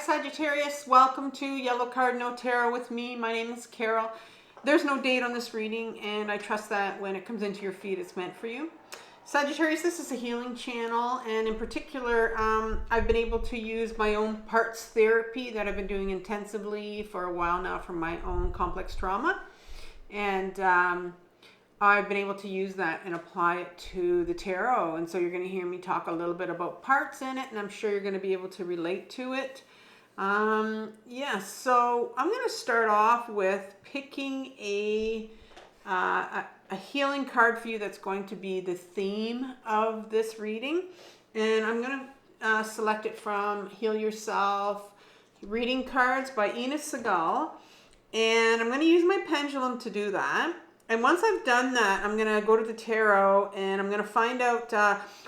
Sagittarius, welcome to Yellow Cardinal Tarot with me. My name is Carol. There's no date on this reading, and I trust that when it comes into your feed, it's meant for you. Sagittarius, this is a healing channel, and in particular, I've been able to use my own parts therapy that I've been doing intensively for a while now for my own complex trauma. And I've been able to use that and apply it to the tarot. And so you're going to hear me talk a little bit about parts in it, and I'm sure you're going to be able to relate to it. So I'm going to start off with picking a healing card for you that's going to be the theme of this reading. And I'm going to select it from Heal Yourself Reading Cards by Ines Segal. And I'm going to use my pendulum to do that. And once I've done that, I'm going to go to the tarot and I'm going to find out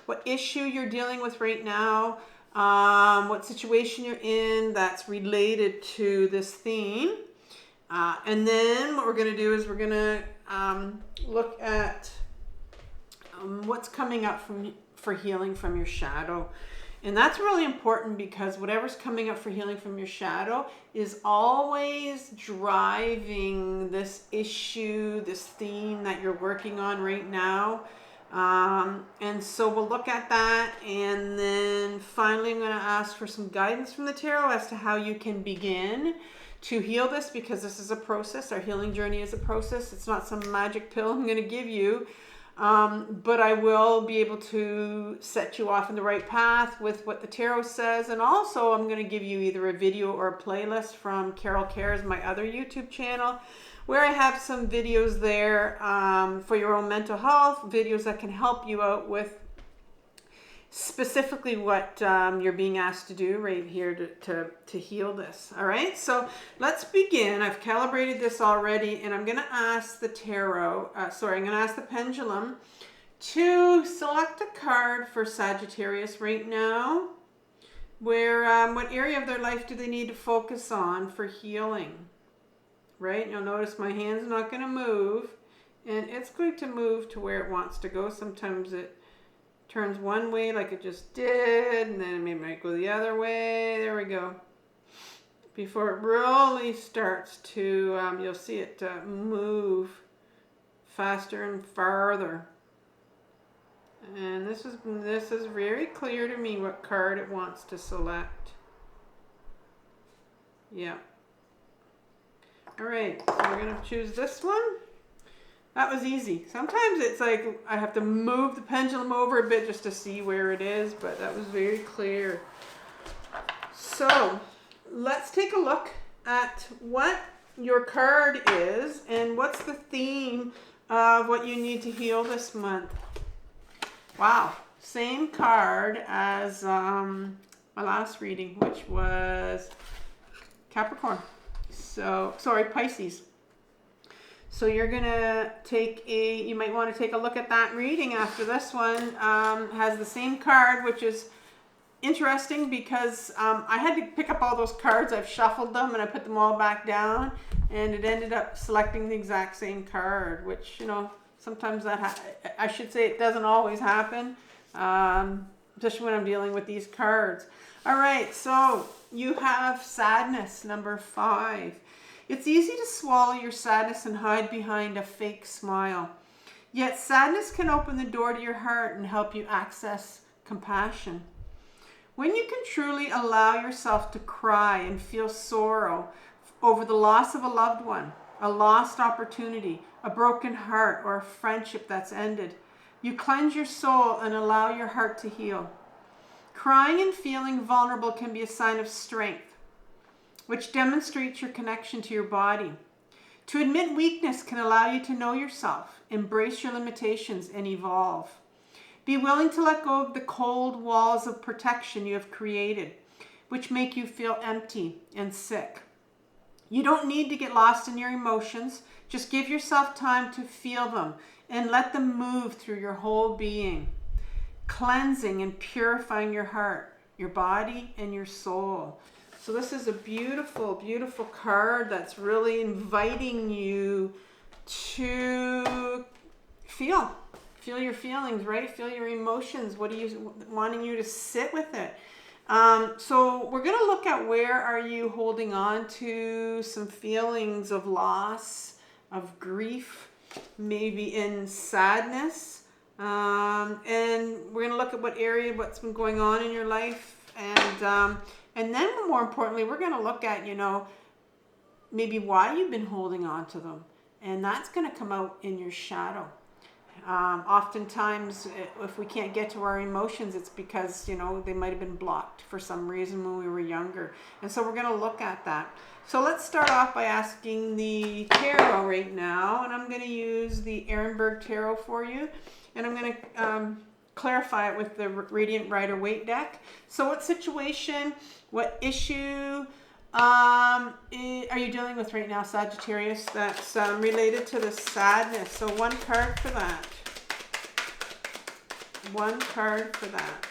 what issue you're dealing with right now, what situation you're in that's related to this theme. And then what we're going to do is we're going to look at what's coming up for healing from your shadow. And that's really important because whatever's coming up for healing from your shadow is always driving this issue, this theme that you're working on right now. And so we'll look at that. And then finally, I'm going to ask for some guidance from the tarot as to how you can begin to heal this, because this is a process. Our healing journey is a process. It's not some magic pill I'm going to give you. But I will be able to set you off in the right path with what the tarot says. And also I'm going to give you either a video or a playlist from Carol Cares, my other YouTube channel, where I have some videos there for your own mental health, videos that can help you out with specifically what you're being asked to do right here to heal this. All right, so let's begin. I've calibrated this already, and I'm going to ask the tarot, I'm going to ask the pendulum to select a card for Sagittarius right now. Where, what area of their life do they need to focus on for healing? Right, you'll notice my hand's not going to move, and it's going to move to where it wants to go. Sometimes it turns one way like it just did, and then it might go the other way. There we go. Before it really starts to, you'll see it move faster and farther. And this is very clear to me what card it wants to select. Yeah. All right, so we're going to choose this one. That was easy. Sometimes it's like I have to move the pendulum over a bit just to see where it is, but that was very clear. So let's take a look at what your card is and what's the theme of what you need to heal this month. Wow, same card as my last reading, which was Capricorn. So, sorry, Pisces. So you're going to you might want to take a look at that reading after this one. Has the same card, which is interesting because I had to pick up all those cards. I've shuffled them and I put them all back down, and it ended up selecting the exact same card, which, you know, sometimes I should say it doesn't always happen, especially when I'm dealing with these cards. All right, so you have sadness, number 5. It's easy to swallow your sadness and hide behind a fake smile. Yet sadness can open the door to your heart and help you access compassion. When you can truly allow yourself to cry and feel sorrow over the loss of a loved one, a lost opportunity, a broken heart, or a friendship that's ended, you cleanse your soul and allow your heart to heal. Crying and feeling vulnerable can be a sign of strength, which demonstrates your connection to your body. To admit weakness can allow you to know yourself, embrace your limitations, and evolve. Be willing to let go of the cold walls of protection you have created, which make you feel empty and sick. You don't need to get lost in your emotions. Just give yourself time to feel them and let them move through your whole being, cleansing and purifying your heart, your body, and your soul. So this is a beautiful, beautiful card that's really inviting you to feel your feelings, right? Feel your emotions. What are you wanting you to sit with it? So we're going to look at where are you holding on to some feelings of loss, of grief, maybe in sadness. And we're going to look at what area, what's been going on in your life. And then more importantly, we're going to look at, you know, maybe why you've been holding on to them. And that's going to come out in your shadow. Oftentimes, if we can't get to our emotions, it's because, you know, they might have been blocked for some reason when we were younger. And so we're going to look at that. So let's start off by asking the tarot right now. And I'm going to use the Ehrenberg Tarot for you. And I'm going to clarify it with the Radiant Rider-Waite deck. So what situation, what issue are you dealing with right now, Sagittarius, that's related to the sadness? So one card for that. One card for that.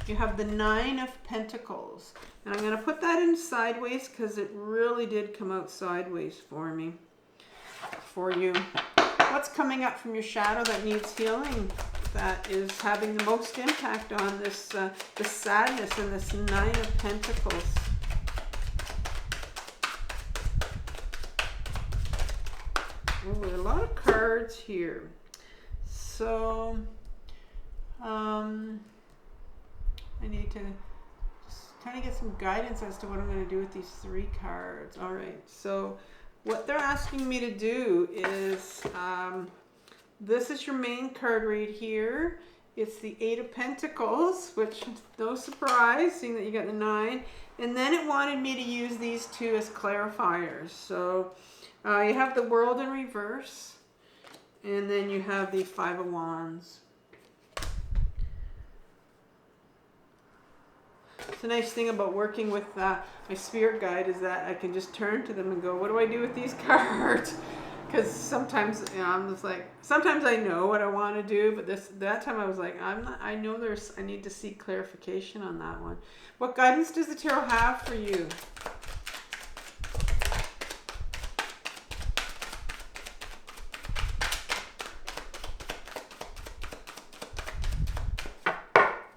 You have the Nine of Pentacles. And I'm going to put that in sideways because it really did come out sideways for me. For you. What's coming up from your shadow that needs healing? That is having the most impact on this this sadness and this Nine of Pentacles. Oh, a lot of cards here. So, I need to just kind of get some guidance as to what I'm going to do with these three cards. All right, so what they're asking me to do is, this is your main card right here. It's the Eight of Pentacles, which no surprise, seeing that you got the 9. And then it wanted me to use these two as clarifiers. So you have the World in reverse, and then you have the Five of Wands. It's a nice thing about working with my spirit guide is that I can just turn to them and go, what do I do with these cards? Because sometimes, you know, I'm just like, sometimes I know what I want to do, but that time I was like, I know I need to seek clarification on that one. What guidance does the tarot have for you?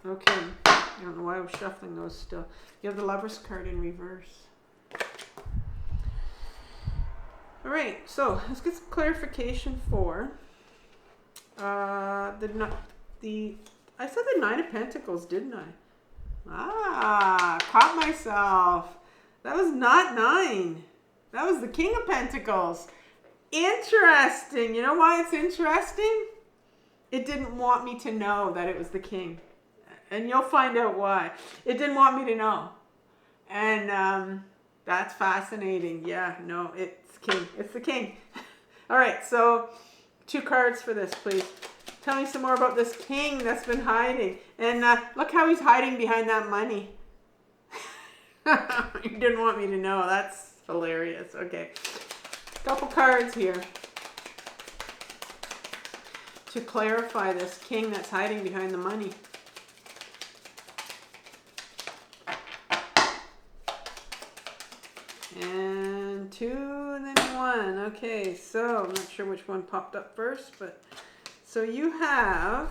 Okay, I don't know why I was shuffling those still. You have the Lover's card in reverse. All right, so let's get some clarification for I said the Nine of Pentacles, didn't I? Caught myself. That was not 9. That was the King of Pentacles. Interesting. You know why it's interesting? It didn't want me to know that it was the King. And you'll find out why. It didn't want me to know. And that's fascinating. Yeah, no, it's King. It's the King. All right, so 2 cards for this, please. Tell me some more about this King that's been hiding. And look how he's hiding behind that money. You didn't want me to know. That's hilarious. Okay. Couple cards here to clarify this King that's hiding behind the money. And 2 and then 1. Okay, so I'm not sure which one popped up first, but so you have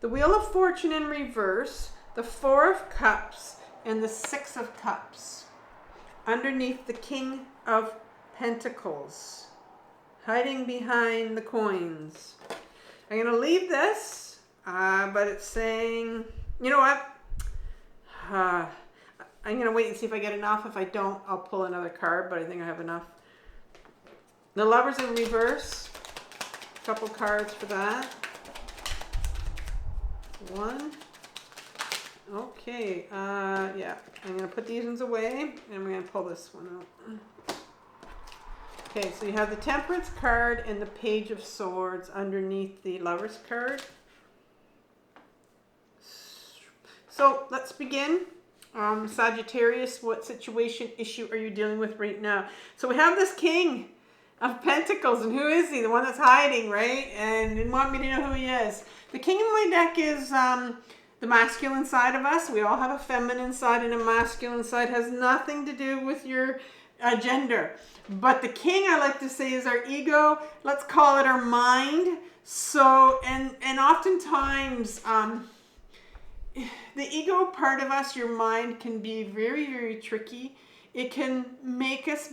the Wheel of Fortune in reverse, the 4 of Cups, and the 6 of Cups underneath the King of Pentacles, hiding behind the coins. I'm going to leave this, but it's saying, you know what? I'm going to wait and see if I get enough. If I don't, I'll pull another card, but I think I have enough. The Lovers in reverse. A couple cards for that. 1. Okay. Yeah. I'm going to put these ones away, and we're going to pull this one out. Okay, so you have the Temperance card and the Page of Swords underneath the Lovers card. So let's begin. Sagittarius, what situation, issue are you dealing with right now? So we have this King of Pentacles, and who is he? The one that's hiding, right? And didn't want me to know who he is. The King in my deck is the masculine side of us. We all have a feminine side and a masculine side. It has nothing to do with your gender. But the King, I like to say, is our ego. Let's call it our mind. So, and oftentimes, the ego part of us, your mind, can be very, very tricky. It can make us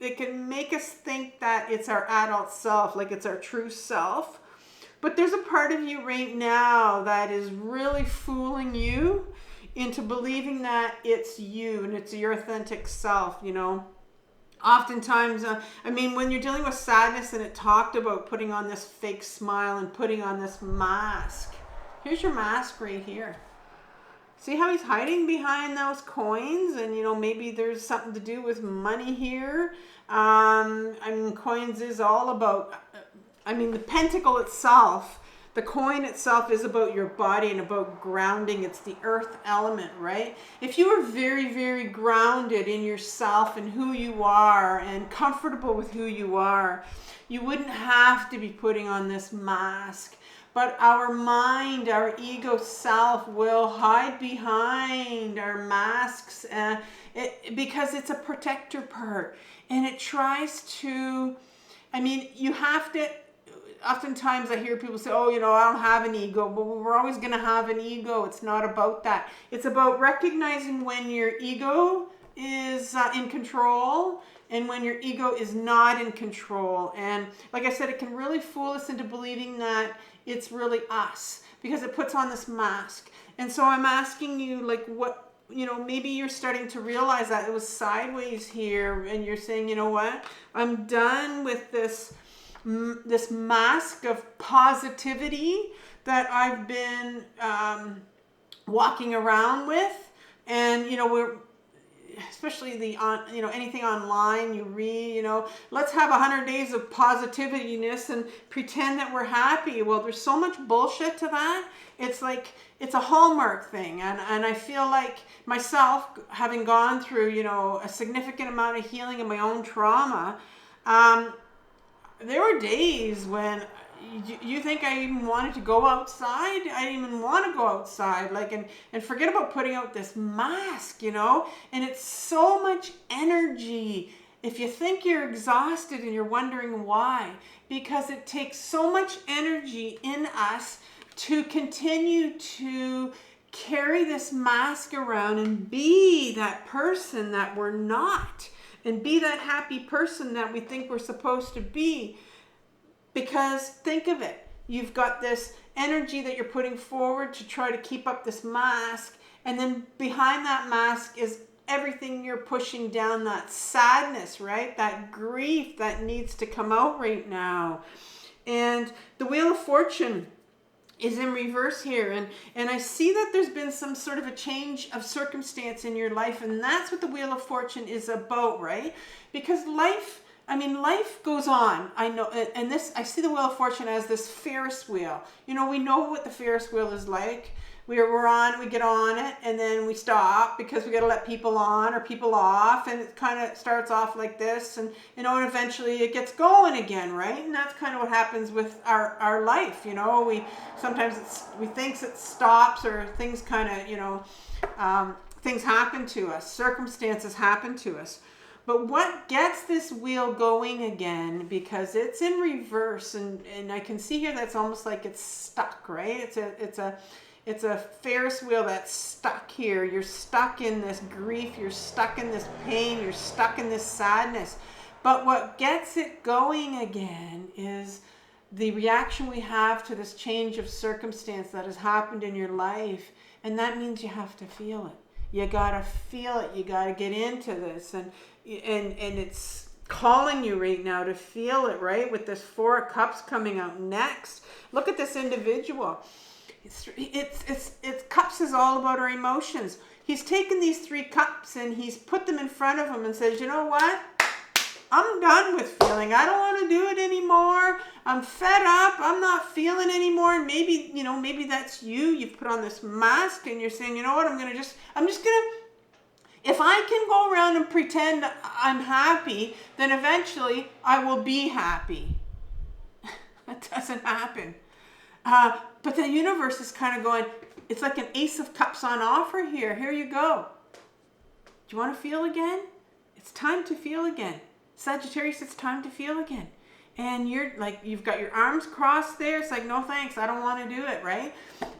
think that it's our adult self, like it's our true self. But there's a part of you right now that is really fooling you into believing that it's you and it's your authentic self, you know. Oftentimes, I mean, when you're dealing with sadness, and it talked about putting on this fake smile and putting on this mask. Here's your mask right here. See how he's hiding behind those coins? And, you know, maybe there's something to do with money here. I mean, coins is all about, I mean, the pentacle itself, the coin itself is about your body and about grounding. It's the earth element, right? If you were very, very grounded in yourself and who you are and comfortable with who you are, you wouldn't have to be putting on this mask. But our mind, our ego self will hide behind our masks because it's a protector part. And it tries to, I mean, you have to, oftentimes I hear people say, oh, you know, I don't have an ego. But we're always going to have an ego. It's not about that. It's about recognizing when your ego is in control and when your ego is not in control. And like I said, it can really fool us into believing that it's really us because it puts on this mask. And so I'm asking you, like, what, you know, maybe you're starting to realize that it was sideways here and you're saying, you know what, I'm done with this mask of positivity that I've been walking around with. And, you know, we're, especially you know, anything online you read, you know, let's have 100 days of positivityness and pretend that we're happy. Well, there's so much bullshit to that. It's like, it's a Hallmark thing. And I feel like myself, having gone through, you know, a significant amount of healing in my own trauma, there were days when you think I even wanted to go outside. I didn't even want to go outside, like, and forget about putting out this mask, you know. And it's so much energy. If you think you're exhausted and you're wondering why, because it takes so much energy in us to continue to carry this mask around and be that person that we're not, and be that happy person that we think we're supposed to be. Because think of it, you've got this energy that you're putting forward to try to keep up this mask, and then behind that mask is everything you're pushing down, that sadness, right? That grief that needs to come out right now. And the Wheel of Fortune is in reverse here, and I see that there's been some sort of a change of circumstance in your life, and that's what the Wheel of Fortune is about, right? Because life goes on. I know, and this, I see the Wheel of Fortune as this Ferris wheel. You know, we know what the Ferris wheel is like. We get on it, and then we stop because we got to let people on or people off, and it kind of starts off like this, and you know, and eventually it gets going again, right? And that's kind of what happens with our life. You know, we think it stops, or things kind of, you know, things happen to us, circumstances happen to us. But what gets this wheel going again, because it's in reverse, and I can see here that's almost like it's stuck, right? It's a Ferris wheel that's stuck here. You're stuck in this grief. You're stuck in this pain. You're stuck in this sadness. But what gets it going again is the reaction we have to this change of circumstance that has happened in your life. And that means you have to feel it. You gotta feel it. You gotta get into this. And it's calling you right now to feel it, right? With this Four of Cups coming out next. Look at this individual. It's cups is all about our emotions. He's taken these 3 cups and he's put them in front of him and says, you know what? I'm done with feeling. I don't want to do it anymore. I'm fed up. I'm not feeling anymore. And maybe, you know, maybe that's you. You've put on this mask and you're saying, you know what? I'm just going to, if I can go around and pretend I'm happy, then eventually I will be happy. That doesn't happen. But the universe is kind of going, it's like an Ace of Cups on offer here. Here you go. Do you want to feel again? It's time to feel again. Sagittarius, it's time to feel again. And you're like, you've got your arms crossed there. It's like, no thanks, I don't want to do it, right?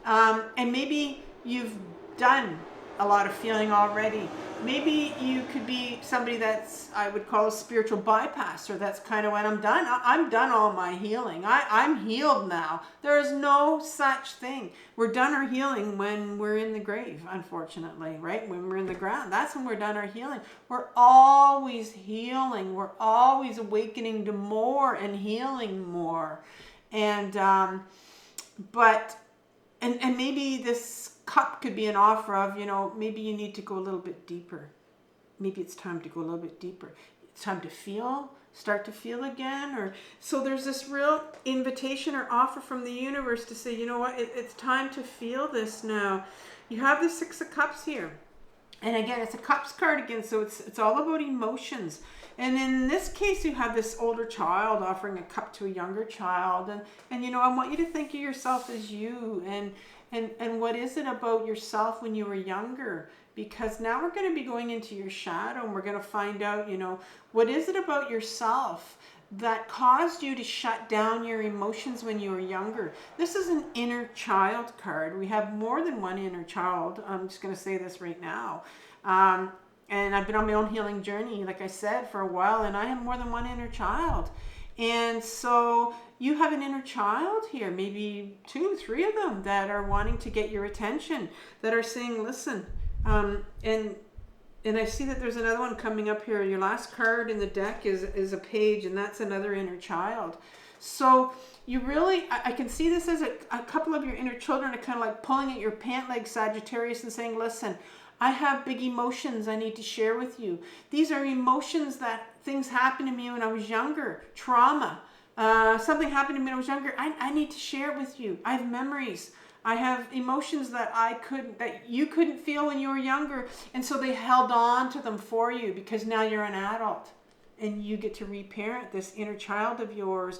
And maybe you've done a lot of feeling already. Maybe you could be somebody that's, I would call a spiritual bypasser. That's kind of when I'm done. I'm done all my healing. I'm healed now. There is no such thing. We're done our healing when we're in the grave, unfortunately, right? When we're in the ground, that's when we're done our healing. We're always healing. We're always awakening to more and healing more. And, and maybe this cup could be an offer of, you know, maybe you need to go a little bit deeper. Maybe it's time to go a little bit deeper. It's time to feel, start to feel again. Or so there's this real invitation or offer from the universe to say, you know what, it's time to feel this now. You have the Six of Cups here. And again, it's a Cups card again, so it's all about emotions. And in this case, you have this older child offering a cup to a younger child. And you know, I want you to think of yourself as you. And what is it about yourself when you were younger? Because now we're going to be going into your shadow, and we're going to find out, you know, what is it about yourself that caused you to shut down your emotions when you were younger? This is an inner child card. We have more than one inner child. I'm just going to say this right now. And I've been on my own healing journey, like I said, for a while, and I have more than one inner child. And so you have an inner child here, maybe 2, 3 of them that are wanting to get your attention, that are saying, listen, and I see that there's another one coming up here. Your last card in the deck is a page, and that's another inner child. So you really, I can see this as a couple of your inner children are kind of like pulling at your pant leg, Sagittarius, and saying, listen, I have big emotions I need to share with you. These are emotions that things happened to me when I was younger, trauma. Something happened to me when I was younger. I need to share it with you. I have memories. I have emotions that you couldn't feel when you were younger. And so they held on to them for you because now you're an adult and you get to reparent this inner child of yours.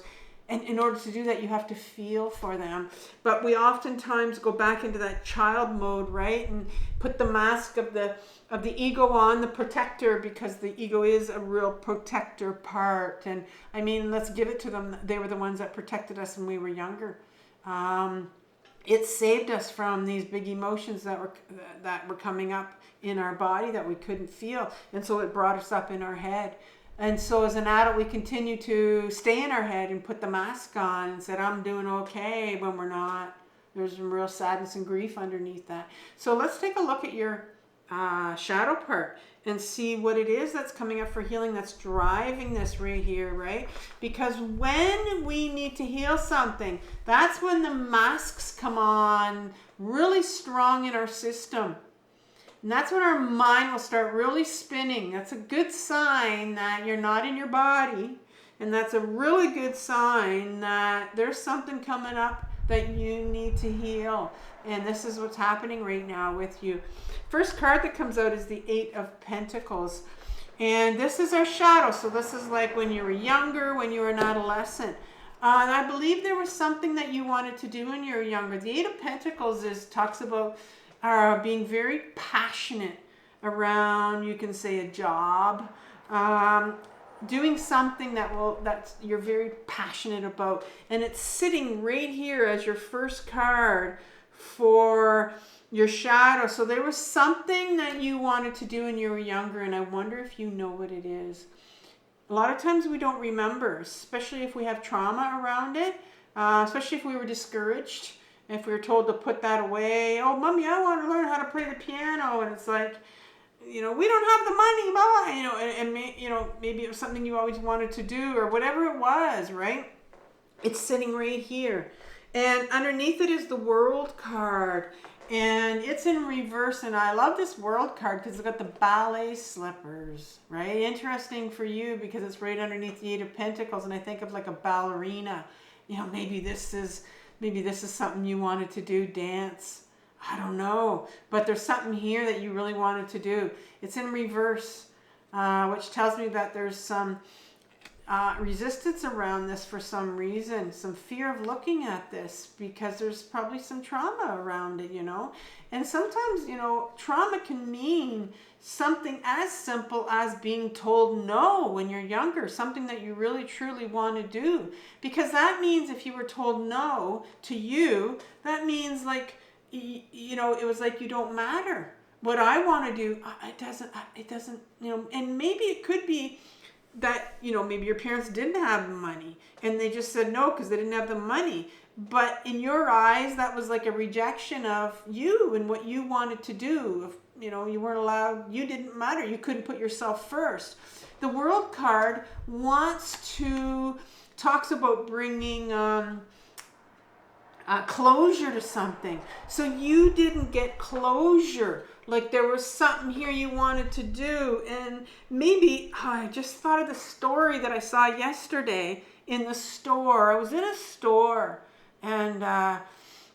And in order to do that, you have to feel for them. But we oftentimes go back into that child mode, right? And put the mask of the ego on, the protector, because the ego is a real protector part. And I mean, let's give it to them. They were the ones that protected us when we were younger. It saved us from these big emotions that were coming up in our body that we couldn't feel. And so it brought us up in our head. And so as an adult, we continue to stay in our head and put the mask on and said, I'm doing okay, when we're not. There's some real sadness and grief underneath that. So let's take a look at your shadow part and see what it is that's coming up for healing that's driving this right here, right? Because when we need to heal something, that's when the masks come on really strong in our system. And that's when our mind will start really spinning. That's a good sign that you're not in your body. And that's a really good sign that there's something coming up that you need to heal. And this is what's happening right now with you. First card that comes out is the 8 of Pentacles. And this is our shadow. So this is like when you were younger, when you were an adolescent. And I believe there was something that you wanted to do when you were younger. The 8 of Pentacles talks about being very passionate around, you can say, a job, doing something that you're very passionate about, and it's sitting right here as your first card for your shadow. So there was something that you wanted to do when you were younger, and I wonder if you know what it is. A lot of times we don't remember, especially if we have trauma around it, especially if we were discouraged. If we were told to put that away, oh, mommy, I want to learn how to play the piano, and it's like, you know, we don't have the money, blah, you know, maybe it was something you always wanted to do, or whatever it was, right? It's sitting right here, and underneath it is the World card, and it's in reverse. And I love this World card because it's got the ballet slippers, right? Interesting for you because it's right underneath the 8 of Pentacles, and I think of like a ballerina. You know, maybe this is something you wanted to do, dance. I don't know. But there's something here that you really wanted to do. It's in reverse, which tells me that there's some resistance around this for some reason, some fear of looking at this because there's probably some trauma around it, you know. And sometimes, you know, trauma can mean something as simple as being told no when you're younger, something that you really truly want to do. Because that means if you were told no to you, that means like you know, it was like, you don't matter. What I want to do, it doesn't, you know, and maybe it could be that, you know, maybe your parents didn't have the money and they just said no because they didn't have the money. But in your eyes, that was like a rejection of you and what you wanted to do. If, you know, you weren't allowed, you didn't matter. You couldn't put yourself first. The World card talks about bringing closure to something. So you didn't get closure. Like there was something here you wanted to do. And maybe, I just thought of the story that I saw yesterday in the store. I was in a store and,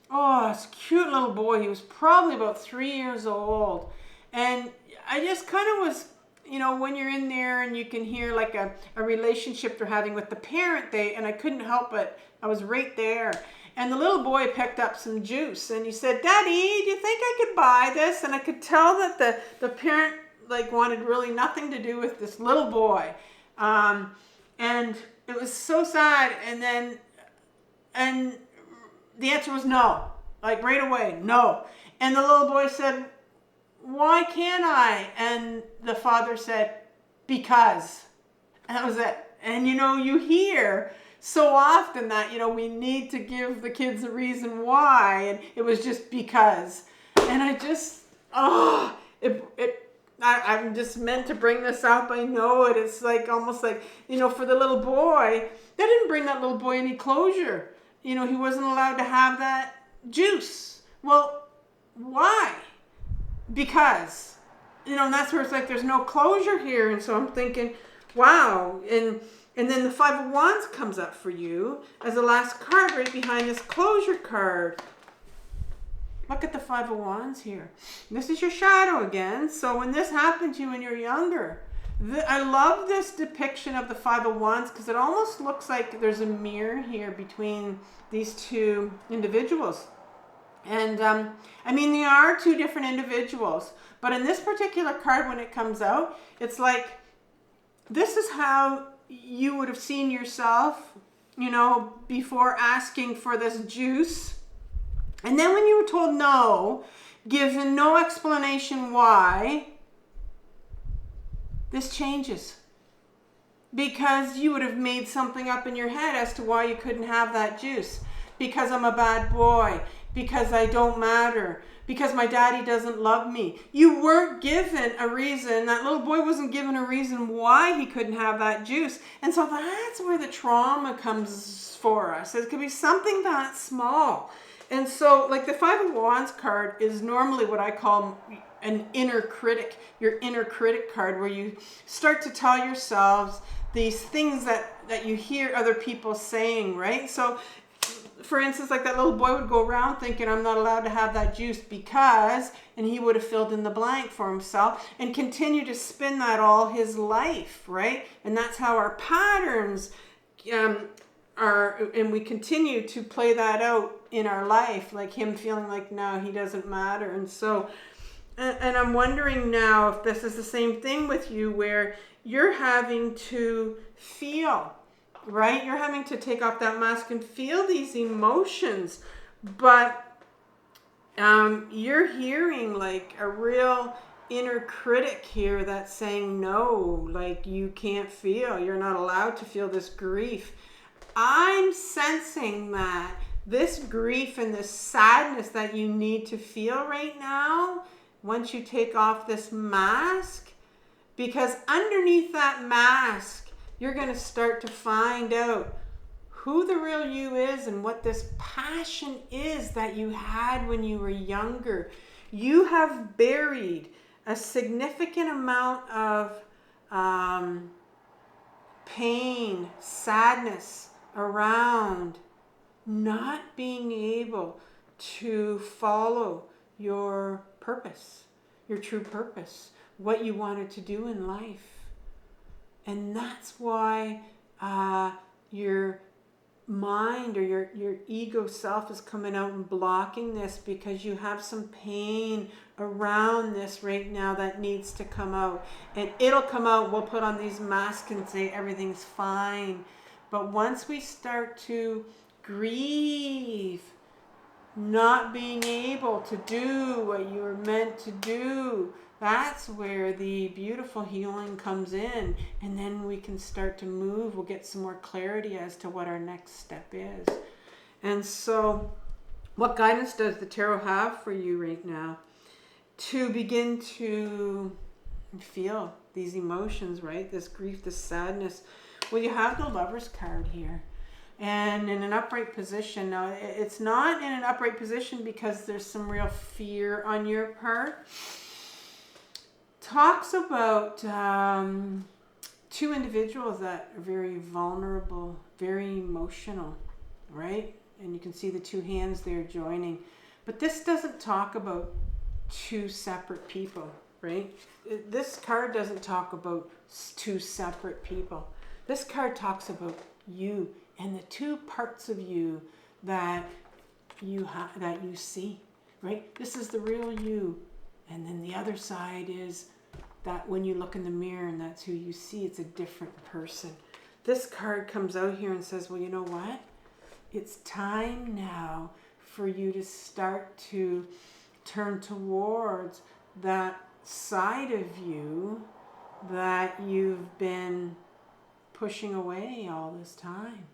this cute little boy, he was probably about 3 years old. And I just kind of was, you know, when you're in there and you can hear like a relationship they're having with the parent, and I couldn't help it. I was right there. And the little boy picked up some juice and he said, "Daddy, do you think I could buy this?" And I could tell that the parent like wanted really nothing to do with this little boy. And it was so sad. And the answer was no, like right away, no. And the little boy said, "Why can't I?" And the father said, "Because." And that was it. And you know, you hear so often that, you know, we need to give the kids a reason why, and it was just because. And I just, I'm just meant to bring this up. I know it. It's like almost like, you know, for the little boy, that didn't bring that little boy any closure. You know, he wasn't allowed to have that juice. Well, why? Because, you know, and that's where it's like there's no closure here. And so I'm thinking, wow. And then the Five of Wands comes up for you as the last card right behind this closure card. Look at the Five of Wands here. This is your shadow again. So when this happened to you when you're younger, I love this depiction of the Five of Wands because it almost looks like there's a mirror here between these two individuals. And I mean, they are two different individuals. But in this particular card, when it comes out, it's like, this is how you would have seen yourself, you know, before asking for this juice. And then when you were told no, given no explanation why, this changes. Because you would have made something up in your head as to why you couldn't have that juice. Because I'm a bad boy. Because I don't matter. Because my daddy doesn't love me. You weren't given a reason. That little boy wasn't given a reason why he couldn't have that juice. And so that's where the trauma comes for us. It could be something that small. And so like the Five of Wands card is normally what I call an inner critic. Your inner critic card, where you start to tell yourselves these things that you hear other people saying, right? So for instance, like that little boy would go around thinking, I'm not allowed to have that juice because, and he would have filled in the blank for himself and continue to spin that all his life, right? And that's how our patterns are, and we continue to play that out in our life, like him feeling like, no, he doesn't matter. And so, and I'm wondering now if this is the same thing with you, where you're having to feel, right? You're having to take off that mask and feel these emotions, but you're hearing like a real inner critic here that's saying no, like you can't feel, you're not allowed to feel this grief. I'm sensing that this grief and this sadness that you need to feel right now, once you take off this mask, because underneath that mask, you're going to start to find out who the real you is and what this passion is that you had when you were younger. You have buried a significant amount of pain, sadness around not being able to follow your purpose, your true purpose, what you wanted to do in life. And that's why your mind or your ego self is coming out and blocking this, because you have some pain around this right now that needs to come out. And it'll come out. We'll put on these masks and say everything's fine. But once we start to grieve not being able to do what you were meant to do. That's where the beautiful healing comes in, and then we can start to move. We'll get some more clarity as to what our next step is. And so what guidance does the tarot have for you right now to begin to feel these emotions, right? This grief, this sadness. Well, you have the Lover's card here. And in an upright position. Now, it's not in an upright position because there's some real fear on your part. Talks about two individuals that are very vulnerable, very emotional, right? And you can see the two hands there joining. But this doesn't talk about two separate people, right? This card doesn't talk about two separate people. This card talks about you and the two parts of you that you see, right? This is the real you, and then the other side is that when you look in the mirror and that's who you see, it's a different person. This card comes out here and says, well, you know what? It's time now for you to start to turn towards that side of you that you've been pushing away all this time.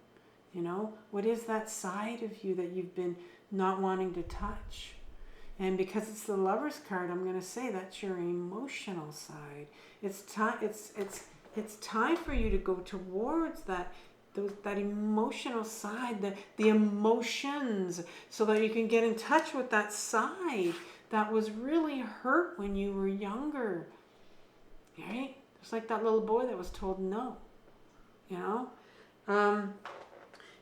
You know, what is that side of you that you've been not wanting to touch? And because it's the Lover's card, I'm going to say that's your emotional side. It's time for you to go towards that emotional side, the emotions, so that you can get in touch with that side that was really hurt when you were younger. Right? It's like that little boy that was told no. You know?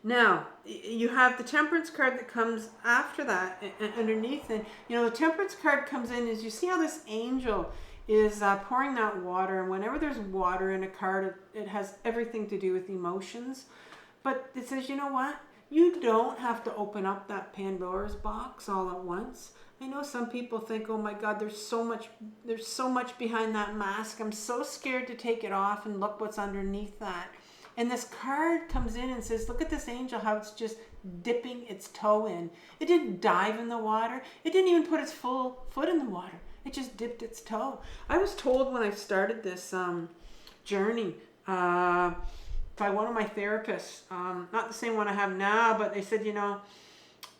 Now, you have the Temperance card that comes after that, underneath it. You know, the Temperance card comes in as you see how this angel is pouring that water. And whenever there's water in a card, it has everything to do with emotions. But it says, you know what? You don't have to open up that Pandora's box all at once. I know some people think, oh my God, there's so much behind that mask. I'm so scared to take it off and look what's underneath that. And this card comes in and says, look at this angel, how it's just dipping its toe in. It didn't dive in the water. It didn't even put its full foot in the water. It just dipped its toe. I was told when I started this journey by one of my therapists, not the same one I have now, but they said, you know,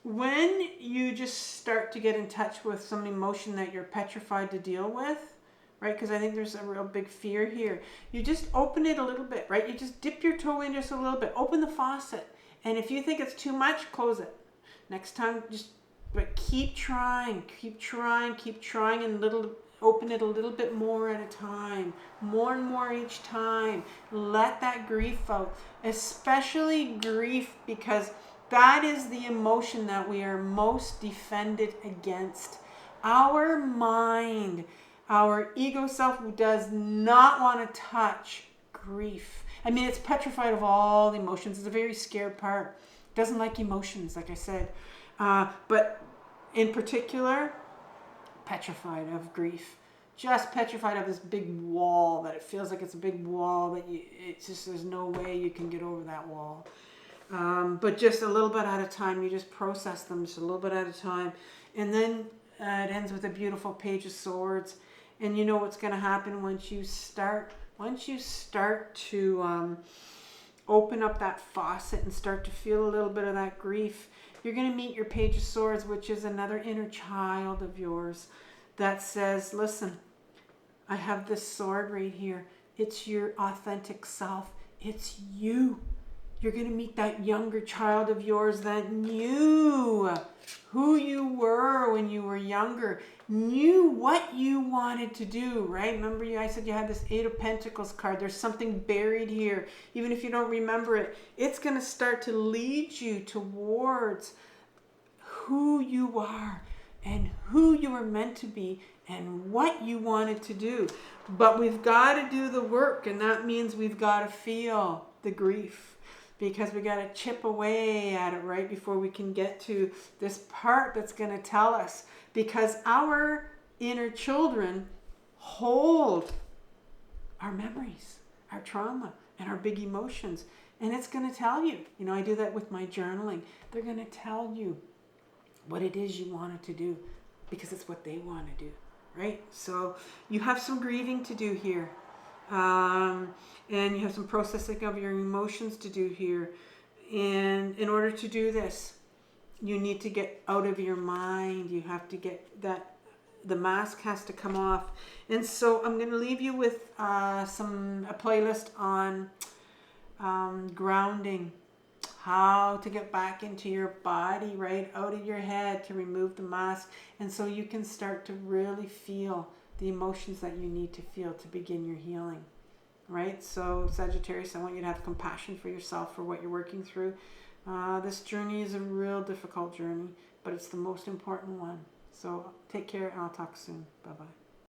when you just start to get in touch with some emotion that you're petrified to deal with, right? Because I think there's a real big fear here. You just open it a little bit, right? You just dip your toe in just a little bit. Open the faucet. And if you think it's too much, close it. Next time, but keep trying, and open it a little bit more at a time. More and more each time. Let that grief out. Especially grief, because that is the emotion that we are most defended against. Our mind, our ego self does not want to touch grief. I mean, it's petrified of all the emotions. It's a very scared part. It doesn't like emotions, like I said. But in particular, petrified of grief. Just petrified of this big wall, that it feels like it's a big wall that there's no way you can get over that wall. But just a little bit at a time, you just process them just a little bit at a time. And then it ends with a beautiful Page of Swords. And you know what's going to happen once you start to open up that faucet and start to feel a little bit of that grief. You're going to meet your Page of Swords, which is another inner child of yours that says, listen, I have this sword right here. It's your authentic self. It's you. You're going to meet that younger child of yours that knew who you were when you were younger, knew what you wanted to do, right? Remember, I said you had this 8 of Pentacles card. There's something buried here. Even if you don't remember it, it's going to start to lead you towards who you are and who you were meant to be and what you wanted to do. But we've got to do the work, and that means we've got to feel the grief. Because we got to chip away at it right before we can get to this part that's going to tell us. Because our inner children hold our memories, our trauma, and our big emotions. And it's going to tell you. You know, I do that with my journaling. They're going to tell you what it is you wanted to do, because it's what they want to do, right? So you have some grieving to do here. And you have some processing of your emotions to do here. And in order to do this, you need to get out of your mind. You have to get that, the mask has to come off. And so I'm going to leave you with a playlist on grounding, how to get back into your body, right, out of your head, to remove the mask, and so you can start to really feel the emotions that you need to feel to begin your healing, right? So Sagittarius, I want you to have compassion for yourself, for what you're working through. This journey is a real difficult journey, but it's the most important one. So take care, and I'll talk soon. Bye-bye.